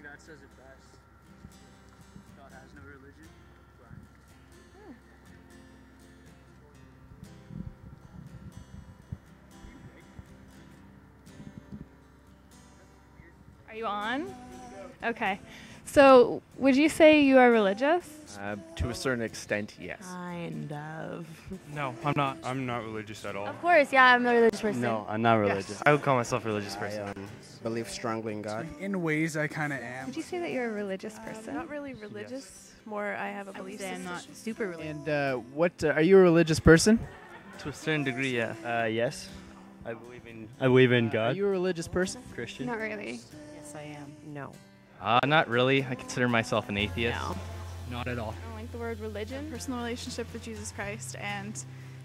that says it best. God has no religion. Are you on? Okay. So, would you say you are religious? To a certain extent, yes. Kind of. No, I'm not. I'm not religious at all. Of course, yeah, I'm a religious person. No, I'm not religious. I would call myself a religious person. I believe strongly in God. In ways, I kind of am. Would you say that you're a religious person? Not really religious. More, I have a belief system. I'm not super religious. And what are you a religious person? To a certain degree, yeah. Yes. I believe in Are God. you a religious person? Christian. Not really. Yes, I am. No. Not really. I consider myself an atheist. No. Not at all. I don't like the word religion. Personal relationship with Jesus Christ, and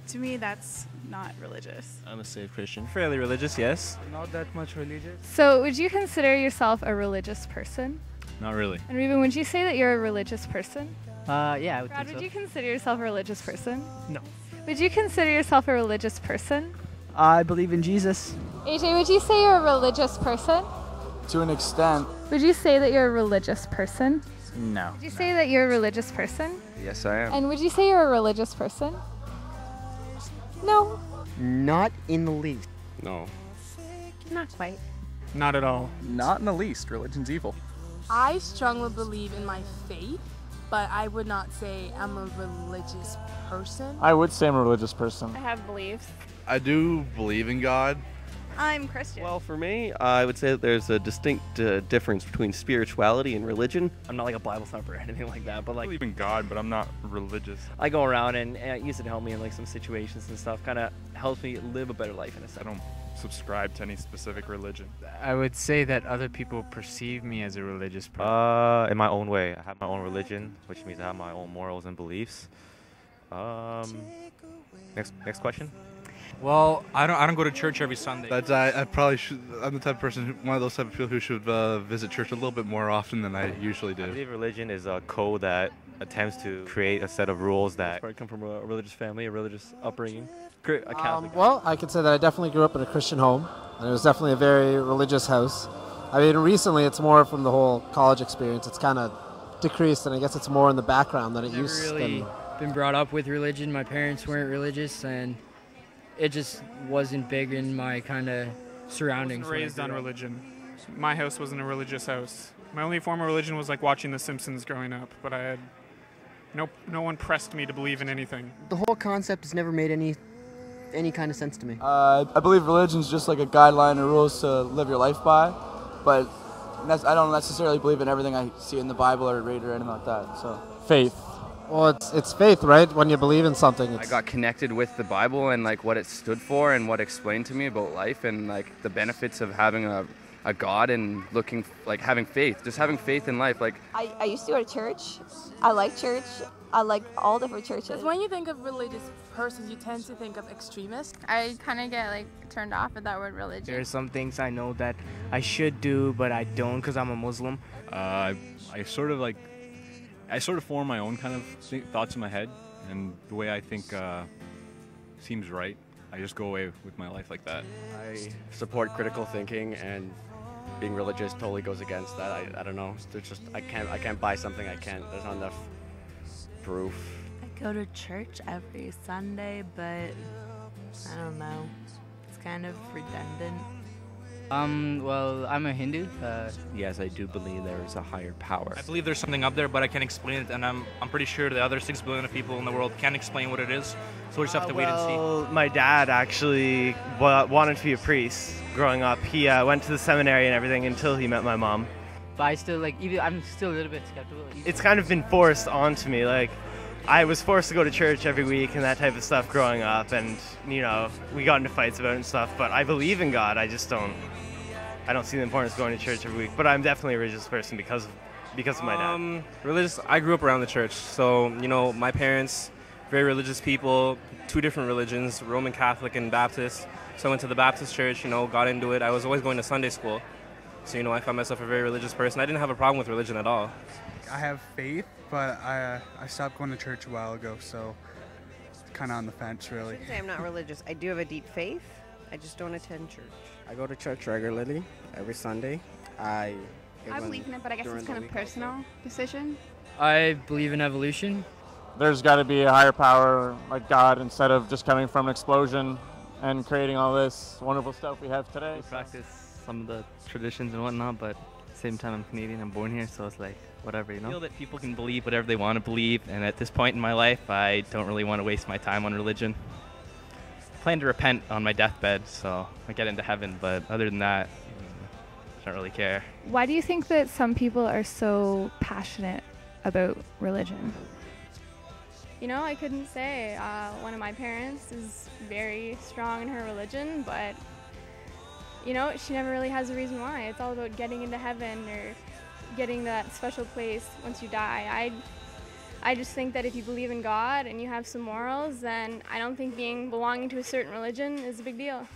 to me that's not religious. I'm a saved Christian. Fairly religious, yes. Not that much religious. So, would you consider yourself a religious person? Not really. And Reuben, would you say that you're a religious person? Yeah, I would Brad, think would so. you consider yourself a religious person? No. Would you consider yourself a religious person? I believe in Jesus. AJ, would you say you're a religious person? To an extent. Would you say that you're a religious person? No. Would you say that you're a religious person? Yes, I am. And would you say you're a religious person? No. Not in the least. No. Not quite. Not at all. Not in the least. Religion's evil. I strongly believe in my faith, but I would not say I'm a religious person. I would say I'm a religious person. I have beliefs. I do believe in God. I'm Christian. Well, for me, I would say that there's a distinct difference between spirituality and religion. I'm not like a Bible thumper or anything like that, but I like believe in God, but I'm not religious. I go around and it used to help me in like some situations and stuff. Kind of helps me live a better life in a I sense. don't subscribe to any specific religion. I would say that other people perceive me as a religious person. In my own way. I have my own religion, which means I have my own morals and beliefs. Next question. Well, I don't go to church every Sunday. But I probably should. I'm the type of person, one of those type of people who should visit church a little bit more often than I usually I do. believe religion is a code that attempts to create a set of rules that. I come from a religious family, a religious upbringing, a Catholic. Well, I could say that I definitely grew up in a Christian home, and it was definitely a very religious house. I mean, recently it's more from the whole college experience. It's kind of decreased, and I guess it's more in the background than it used to be. Been brought up with religion. My parents weren't religious, and it just wasn't big in my kind of surroundings. Raised on religion. My house wasn't a religious house. My only form of religion was like watching The Simpsons growing up, but I had no one pressed me to believe in anything. The whole concept has never made any kind of sense to me. I believe religion's just like a guideline or rules to live your life by, but I don't necessarily believe in everything I see in the Bible or read or anything like that. So faith. Well, it's faith, right? When you believe in something. I got connected with the Bible and like what it stood for and what it explained to me about life and like the benefits of having a God and having faith, just having faith in life. Like I used to go to church. I like church. I like all different churches. Because when you think of religious persons, you tend to think of extremists. I kind of get like turned off at that word religion. There are some things I know that I should do, but I don't because I'm a Muslim. I sort of form my own kind of thoughts in my head, and the way I think seems right. I just go away with my life like that. I support critical thinking, and being religious totally goes against that. I don't know. There's just I can't buy something I can't. There's not enough proof. I go to church every Sunday, but I don't know. It's kind of redundant. Well, I'm a Hindu. Yes, I do believe there is a higher power. I believe there's something up there, but I can't explain it, and I'm pretty sure the other 6 billion of people in the world can't explain what it is. So we just have to wait and see. My dad actually wanted to be a priest growing up. He went to the seminary and everything until he met my mom. But I'm still a little bit skeptical. It's kind of been forced onto me. Like, I was forced to go to church every week and that type of stuff growing up, and we got into fights about it and stuff. But I believe in God. I don't see the importance of going to church every week. But I'm definitely a religious person because of my dad. religious. I grew up around the church, so my parents, very religious people, 2 different religions, Roman Catholic and Baptist. So I went to the Baptist church, got into it. I was always going to Sunday school, so I found myself a very religious person. I didn't have a problem with religion at all. I have faith, but I stopped going to church a while ago, so kind of on the fence, really. I am not religious. I do have a deep faith. I just don't attend church. I go to church regularly every Sunday. I I believe in it, but I guess it's kind of personal decision. I believe in evolution. There's got to be a higher power like God instead of just coming from an explosion and creating all this wonderful stuff we have today. We practice some of the traditions and whatnot, but at the same time I'm Canadian, I'm born here, so it's like whatever, you know? I feel that people can believe whatever they want to believe, and at this point in my life, I don't really want to waste my time on religion. I plan to repent on my deathbed, so I get into heaven, but other than that, I don't really care. Why do you think that some people are so passionate about religion? You know, I couldn't say. One of my parents is very strong in her religion, but, you know, she never really has a reason why. It's all about getting into heaven or getting that special place once you die. I just think that if you believe in God and you have some morals, then I don't think belonging to a certain religion is a big deal.